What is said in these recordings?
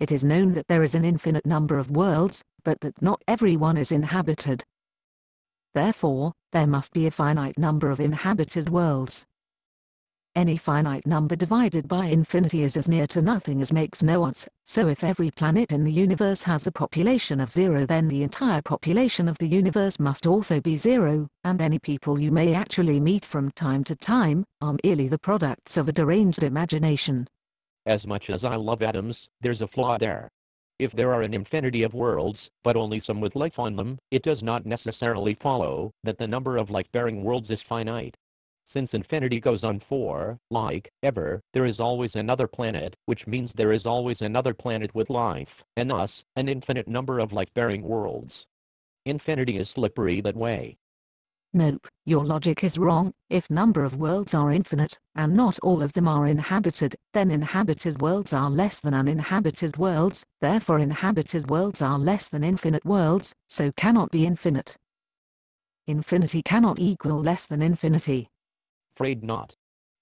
It is known that there is an infinite number of worlds, but that not every one is inhabited. Therefore, there must be a finite number of inhabited worlds. Any finite number divided by infinity is as near to nothing as makes no odds, so if every planet in the universe has a population of 0, then the entire population of the universe must also be 0, and any people you may actually meet from time to time are merely the products of a deranged imagination. As much as I love atoms, there's a flaw there. If there are an infinity of worlds, but only some with life on them, it does not necessarily follow that the number of life-bearing worlds is finite. Since infinity goes on ever, there is always another planet, which means there is always another planet with life, and thus, an infinite number of life-bearing worlds. Infinity is slippery that way. Nope, your logic is wrong. If number of worlds are infinite, and not all of them are inhabited, then inhabited worlds are less than uninhabited worlds, therefore inhabited worlds are less than infinite worlds, so cannot be infinite. Infinity cannot equal less than infinity. Afraid not.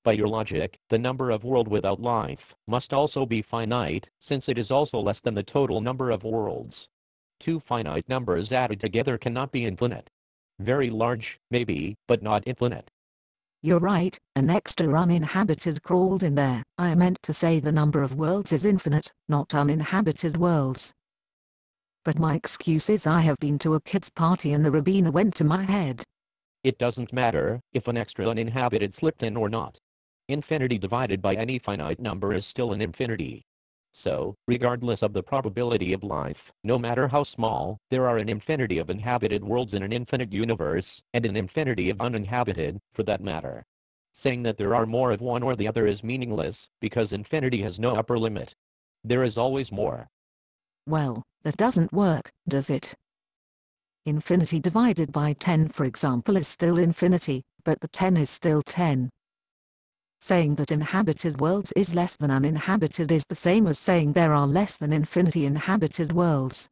By your logic, the number of world without life must also be finite, since it is also less than the total number of worlds. Two finite numbers added together cannot be infinite. Very large, maybe, but not infinite. You're right, an extra uninhabited crawled in there. I meant to say the number of worlds is infinite, not uninhabited worlds. But my excuse is I have been to a kid's party and the Rabina went to my head. It doesn't matter if an extra uninhabited slipped in or not. Infinity divided by any finite number is still an infinity. So, regardless of the probability of life, no matter how small, there are an infinity of inhabited worlds in an infinite universe, and an infinity of uninhabited, for that matter. Saying that there are more of one or the other is meaningless, because infinity has no upper limit. There is always more. Well, that doesn't work, does it? Infinity divided by 10, for example, is still infinity, but the 10 is still 10. Saying that inhabited worlds is less than uninhabited is the same as saying there are less than infinity inhabited worlds.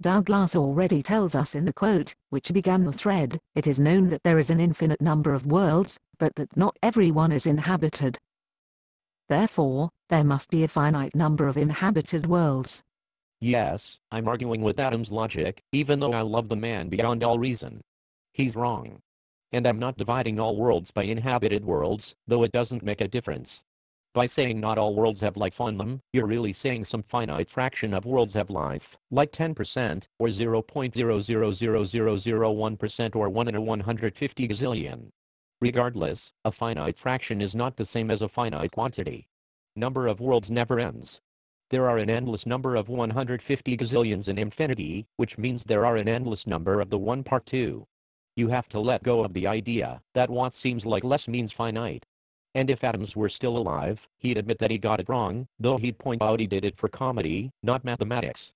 Douglas already tells us in the quote, which began the thread, it is known that there is an infinite number of worlds, but that not every one is inhabited. Therefore, there must be a finite number of inhabited worlds. Yes, I'm arguing with Adam's logic, even though I love the man beyond all reason. He's wrong. And I'm not dividing all worlds by inhabited worlds, though it doesn't make a difference. By saying not all worlds have life on them, you're really saying some finite fraction of worlds have life, like 10%, or 0.0000001%, or 1 in a 150 gazillion. Regardless, a finite fraction is not the same as a finite quantity. Number of worlds never ends. There are an endless number of 150 gazillions in infinity, which means there are an endless number of the 1 part 2. You have to let go of the idea that what seems like less means finite. And if Adams were still alive, he'd admit that he got it wrong, though he'd point out he did it for comedy, not mathematics.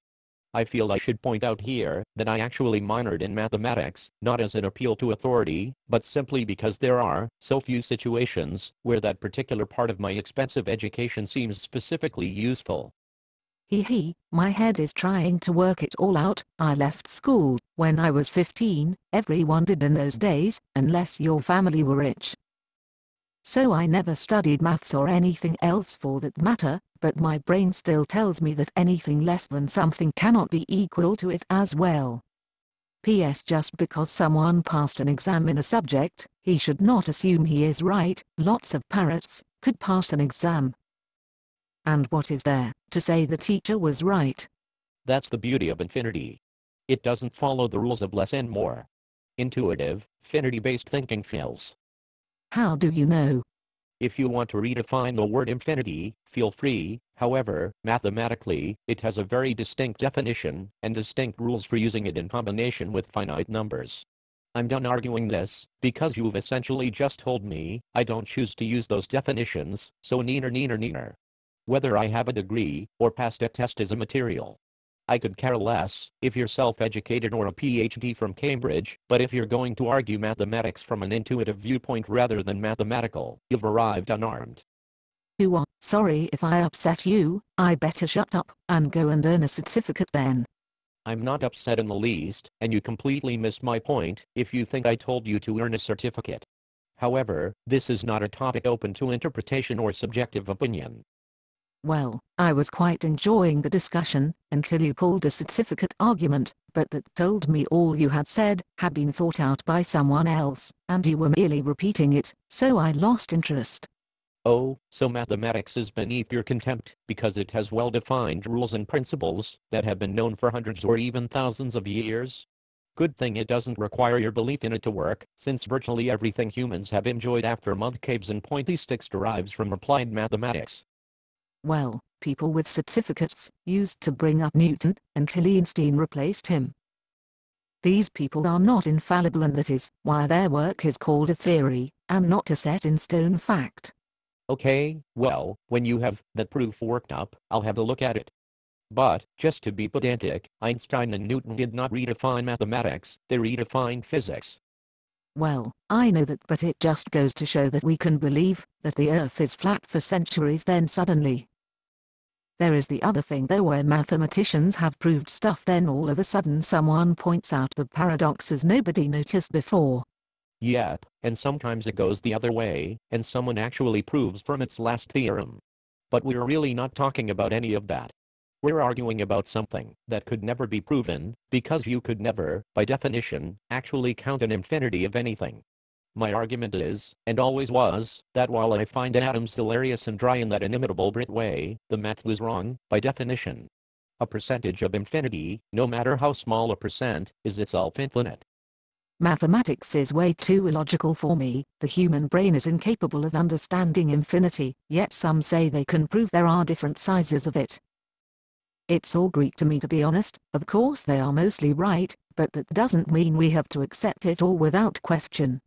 I feel I should point out here that I actually minored in mathematics, not as an appeal to authority, but simply because there are so few situations where that particular part of my expensive education seems specifically useful. My head is trying to work it all out. I left school when I was 15, everyone did in those days, unless your family were rich. So I never studied maths or anything else for that matter, but my brain still tells me that anything less than something cannot be equal to it as well. P.S. Just because someone passed an exam in a subject, he should not assume he is right. Lots of parrots could pass an exam. And what is there to say the teacher was right? That's the beauty of infinity. It doesn't follow the rules of less and more. Intuitive, infinity-based thinking fails. How do you know? If you want to redefine the word infinity, feel free. However, mathematically, it has a very distinct definition and distinct rules for using it in combination with finite numbers. I'm done arguing this, because you've essentially just told me I don't choose to use those definitions, so neener. Whether I have a degree or passed a test is immaterial. I could care less if you're self-educated or a PhD from Cambridge, but if you're going to argue mathematics from an intuitive viewpoint rather than mathematical, you've arrived unarmed. Sorry if I upset you. I better shut up and go and earn a certificate then. I'm not upset in the least, and you completely missed my point if you think I told you to earn a certificate. However, this is not a topic open to interpretation or subjective opinion. Well, I was quite enjoying the discussion, until you pulled the certificate argument, but that told me all you had said had been thought out by someone else, and you were merely repeating it, so I lost interest. Oh, so mathematics is beneath your contempt, because it has well-defined rules and principles that have been known for hundreds or even thousands of years? Good thing it doesn't require your belief in it to work, since virtually everything humans have enjoyed after mud caves and pointy sticks derives from applied mathematics. Well, people with certificates used to bring up Newton, until Einstein replaced him. These people are not infallible, and that is why their work is called a theory, and not a set-in-stone fact. Okay, well, when you have that proof worked up, I'll have a look at it. But, just to be pedantic, Einstein and Newton did not redefine mathematics, they redefined physics. Well, I know that, but it just goes to show that we can believe that the Earth is flat for centuries, then suddenly. There is the other thing though, where mathematicians have proved stuff, then all of a sudden someone points out the paradoxes nobody noticed before. Yep, and sometimes it goes the other way, and someone actually proves from its last theorem. But we're really not talking about any of that. We're arguing about something that could never be proven, because you could never, by definition, actually count an infinity of anything. My argument is, and always was, that while I find atoms hilarious and dry in that inimitable Brit way, the math was wrong, by definition. A percentage of infinity, no matter how small a percent, is itself infinite. Mathematics is way too illogical for me. The human brain is incapable of understanding infinity, yet some say they can prove there are different sizes of it. It's all Greek to me, to be honest. Of course they are mostly right, but that doesn't mean we have to accept it all without question.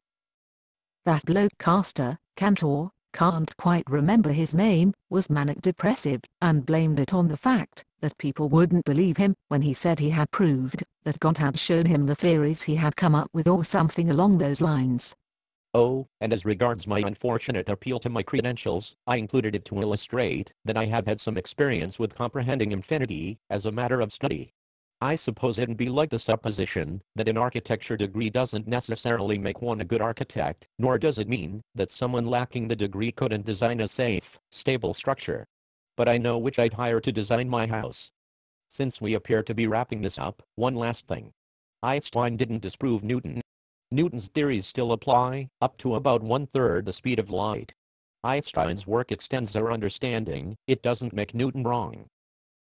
That bloke Castor, Cantor, can't quite remember his name, was manic depressive, and blamed it on the fact that people wouldn't believe him when he said he had proved that God had shown him the theories he had come up with, or something along those lines. Oh, and as regards my unfortunate appeal to my credentials, I included it to illustrate that I have had some experience with comprehending infinity as a matter of study. I suppose it'd be like the supposition that an architecture degree doesn't necessarily make one a good architect, nor does it mean that someone lacking the degree couldn't design a safe, stable structure. But I know which I'd hire to design my house. Since we appear to be wrapping this up, one last thing. Einstein didn't disprove Newton. Newton's theories still apply, up to about 1/3 the speed of light. Einstein's work extends our understanding, it doesn't make Newton wrong.